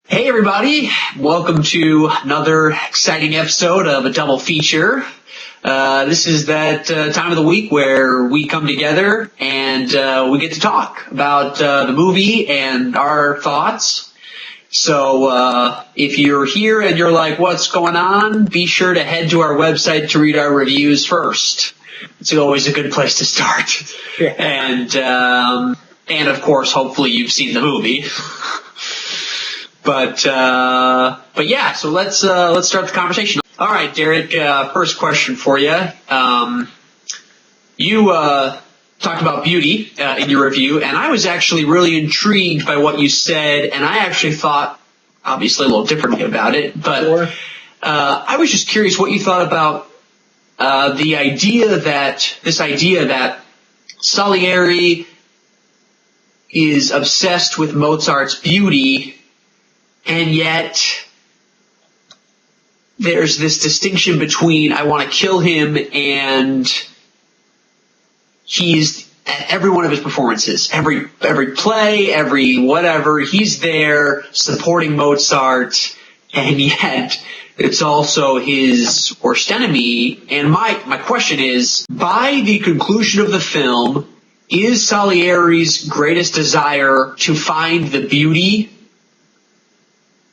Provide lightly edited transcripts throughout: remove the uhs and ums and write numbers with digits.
Hey everybody, welcome to another exciting episode of a double feature. This is that time of the week where we come together and we get to talk about the movie and our thoughts. So if you're here and you're like, what's going on? Be sure to head to our website to read our reviews first. It's always a good place to start. Yeah. And of course, hopefully you've seen the movie. But yeah, so let's start the conversation. All right, Derek, first question for you. You talked about beauty in your review, and I was actually really intrigued by what you said, and I actually thought, obviously, a little differently about it, but Sure. I was just curious what you thought about this idea that Salieri is obsessed with Mozart's beauty, and yet there's this distinction between I want to kill him and he's at every one of his performances, every play, every whatever, he's there supporting Mozart, and yet it's also his worst enemy. And my question is, by the conclusion of the film, is Salieri's greatest desire to find the beauty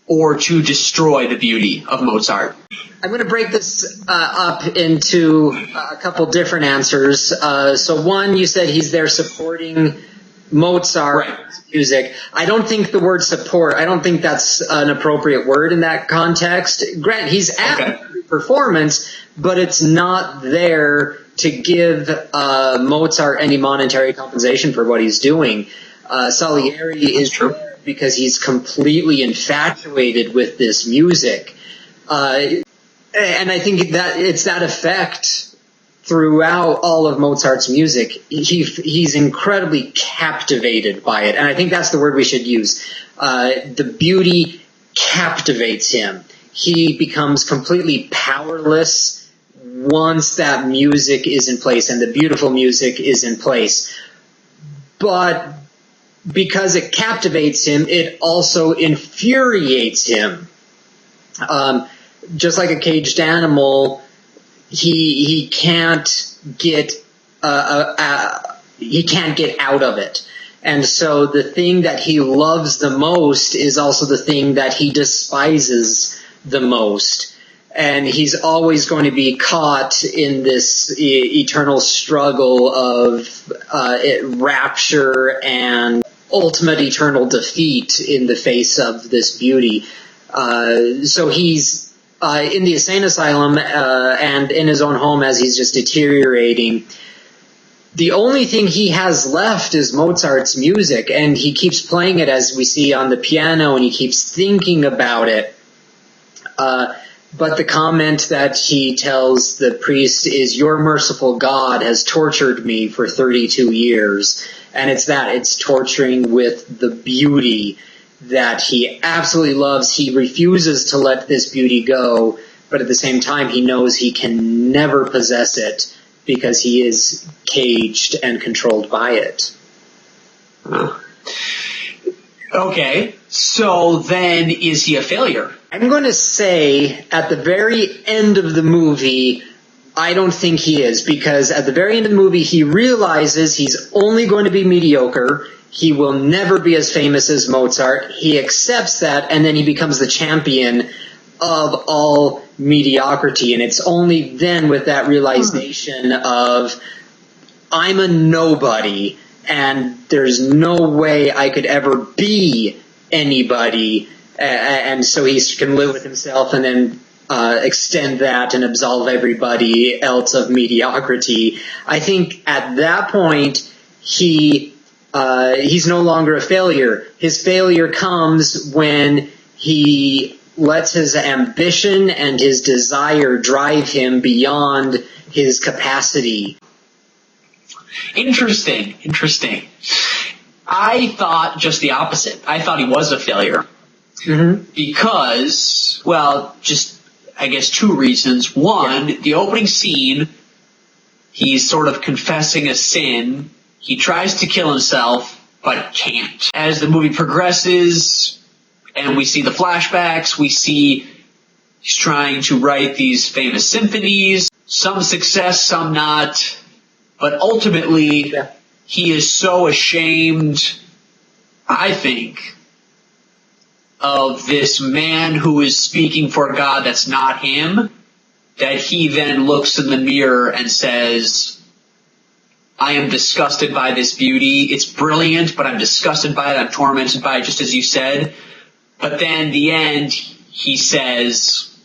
or to destroy the beauty of Mozart? I'm going to break this up into a couple different answers. So one, you said he's there supporting Mozart's music. I don't think the word support, I don't think that's an appropriate word in that context. Grant, he's at the performance, but it's not there to give Mozart any monetary compensation for what he's doing. Salieri is true because he's completely infatuated with this music. And I think that it's that effect throughout all of Mozart's music. He's incredibly captivated by it. And I think that's the word we should use. The beauty captivates him. He becomes completely powerless once that music is in place and the beautiful music is in place. But because it captivates him, it also infuriates him. Just like a caged animal, he can't get he can't get out of it. And so the thing that he loves the most is also the thing that he despises the most. And he's always going to be caught in this eternal struggle of rapture and ultimate eternal defeat in the face of this beauty. So he's in the insane asylum and in his own home as he's just deteriorating. The only thing he has left is Mozart's music, and he keeps playing it as we see on the piano, and he keeps thinking about it. But the comment that he tells the priest is, "Your merciful God has tortured me for 32 years. And it's torturing with the beauty that he absolutely loves. He refuses to let this beauty go, but at the same time he knows he can never possess it because he is caged and controlled by it." Okay, so then is he a failure? I'm going to say at the very end of the movie, I don't think he is, because at the very end of the movie he realizes he's only going to be mediocre. He will never be as famous as Mozart. He accepts that, and then he becomes the champion of all mediocrity. And it's only then with that realization of, I'm a nobody, and there's no way I could ever be anybody. And so he can live with himself and then extend that and absolve everybody else of mediocrity. I think at that point he's no longer a failure. His failure comes when he lets his ambition and his desire drive him beyond his capacity. Interesting. I thought just the opposite. I thought he was a failure. Mm-hmm. Because, well, just, I guess, two reasons. One, the opening scene, he's sort of confessing a sin. He tries to kill himself, but can't. As the movie progresses, And we see the flashbacks, we see he's trying to write these famous symphonies, some success, some not, but ultimately he is so ashamed, I think, of this man who is speaking for God that's not him, that he then looks in the mirror and says, I am disgusted by this beauty. It's brilliant, but I'm disgusted by it. I'm tormented by it, just as you said. But then in the end, he says,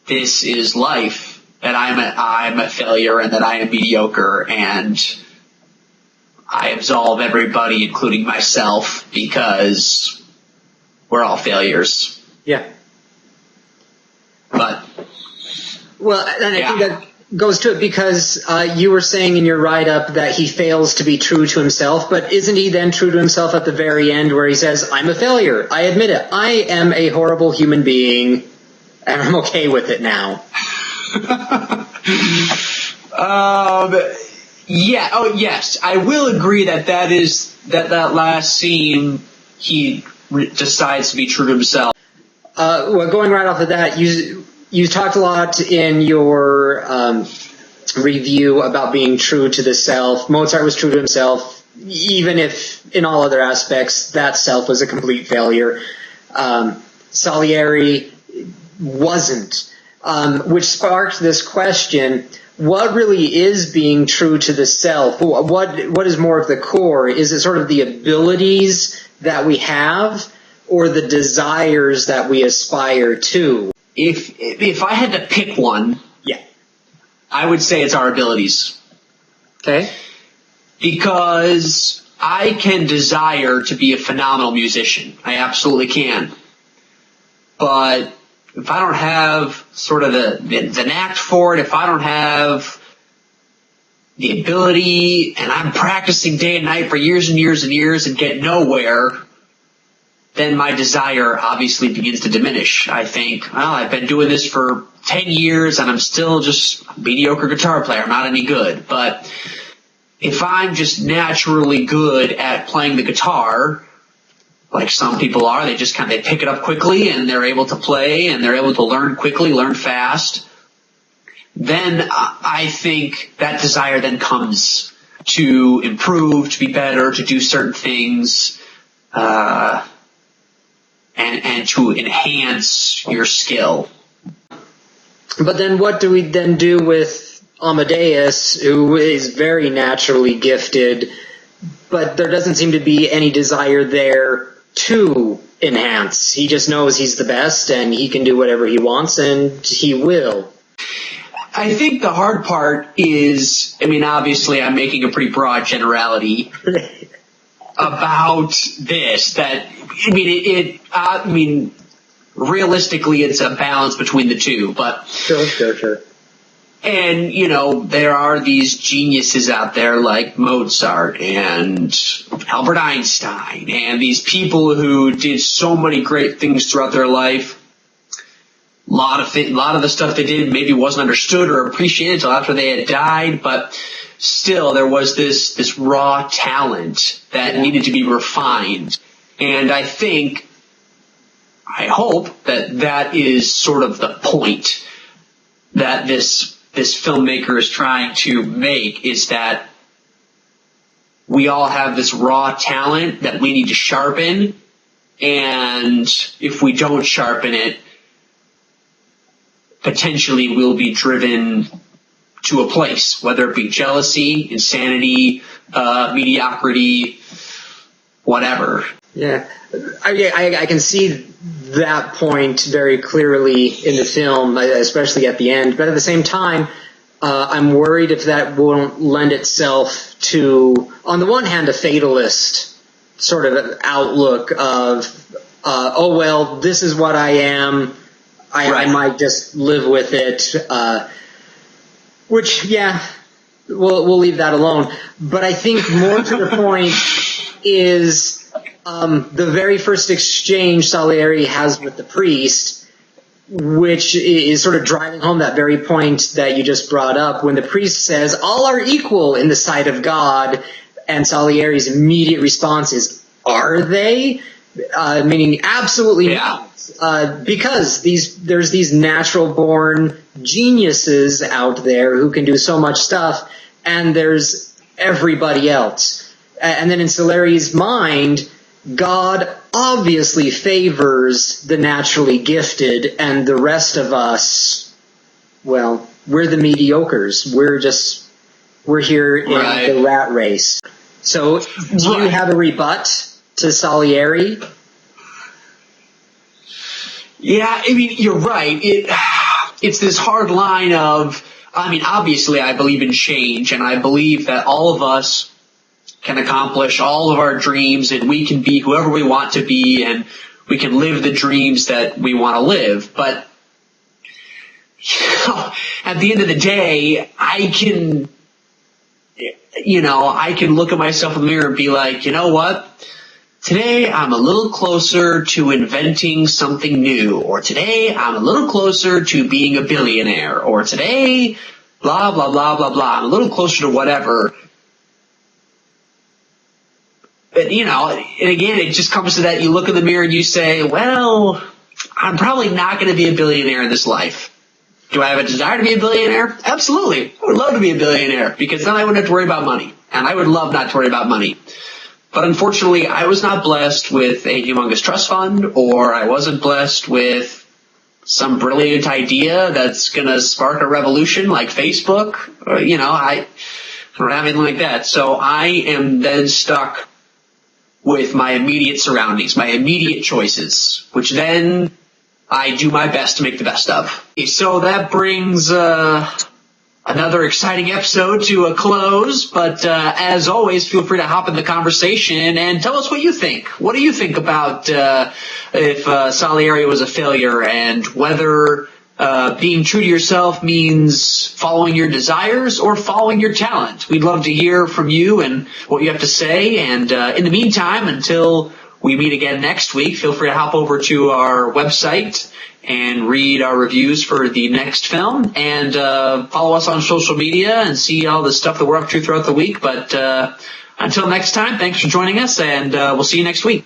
this is life, that I'm a failure and that I am mediocre, and I absolve everybody, including myself, because we're all failures. Yeah. But well, and I think that goes to it because you were saying in your write-up that he fails to be true to himself, but isn't he then true to himself at the very end where he says, I'm a failure, I admit it, I am a horrible human being, and I'm okay with it now. Yeah. Oh, yes. I will agree that that last scene, he decides to be true to himself. Well, going right off of that, you talked a lot in your review about being true to the self. Mozart was true to himself, even if in all other aspects that self was a complete failure. Salieri wasn't, which sparked this question: what really is being true to the self? What is more of the core? Is it sort of the abilities that we have, or the desires that we aspire to? If I had to pick one, I would say it's our abilities. Okay. Because I can desire to be a phenomenal musician. I absolutely can. But if I don't have sort of the knack for it, if I don't have the ability, and I'm practicing day and night for years and years and years and get nowhere, then my desire obviously begins to diminish. I think, well, I've been doing this for 10 years and I'm still just a mediocre guitar player. I'm not any good. But if I'm just naturally good at playing the guitar, like some people are, they pick it up quickly and they're able to play and they're able to learn quickly, learn fast, then I think that desire then comes to improve, to be better, to do certain things, and to enhance your skill. But then what do we then do with Amadeus, who is very naturally gifted, but there doesn't seem to be any desire there to enhance? He just knows he's the best and he can do whatever he wants, and he will. I think the hard part is, obviously I'm making a pretty broad generality about this, that, realistically it's a balance between the two, but Sure. And, there are these geniuses out there like Mozart and Albert Einstein and these people who did so many great things throughout their life. A lot of the stuff they did maybe wasn't understood or appreciated until after they had died, but still there was this raw talent that needed to be refined. And I hope that is sort of the point that this filmmaker is trying to make, is that we all have this raw talent that we need to sharpen, and if we don't sharpen it, potentially we'll be driven to a place, whether it be jealousy, insanity, mediocrity, whatever. Yeah, I can see that point very clearly in the film, especially at the end. But at the same time, I'm worried if that won't lend itself to, on the one hand, a fatalist sort of outlook of, oh well, this is what I am. I might just live with it. Which, we'll leave that alone. But I think more to the point is the very first exchange Salieri has with the priest, which is sort of driving home that very point that you just brought up, when the priest says, all are equal in the sight of God, and Salieri's immediate response is, are they? meaning absolutely Yeah. not. Because there's these natural born geniuses out there who can do so much stuff, and there's everybody else. And then in Salieri's mind, God obviously favors the naturally gifted, and the rest of us, well, we're the mediocres. We're here in Right. the rat race. So, do you Right. have a rebut to Salieri? Yeah, I mean, you're right. It's this hard line of, I mean, obviously I believe in change, and I believe that all of us can accomplish all of our dreams, and we can be whoever we want to be, and we can live the dreams that we want to live. But, at the end of the day, I can look at myself in the mirror and be like, you know what? Today I'm a little closer to inventing something new, or today I'm a little closer to being a billionaire, or today, blah, blah, blah, blah, blah. I'm a little closer to whatever. But, and again, it just comes to that. You look in the mirror and you say, well, I'm probably not going to be a billionaire in this life. Do I have a desire to be a billionaire? Absolutely. I would love to be a billionaire, because then I wouldn't have to worry about money. And I would love not to worry about money. But unfortunately, I was not blessed with a humongous trust fund, or I wasn't blessed with some brilliant idea that's going to spark a revolution like Facebook. Or, I don't have anything like that. So I am then stuck with my immediate surroundings, my immediate choices, which then I do my best to make the best of. So that brings another exciting episode to a close, but as always, feel free to hop in the conversation and tell us what you think. What do you think about if Salieri was a failure, and whether being true to yourself means following your desires or following your talent? We'd love to hear from you and what you have to say. And in the meantime, until we meet again next week, feel free to hop over to our website and read our reviews for the next film, and follow us on social media and see all the stuff that we're up to throughout the week. But until next time, thanks for joining us, and we'll see you next week.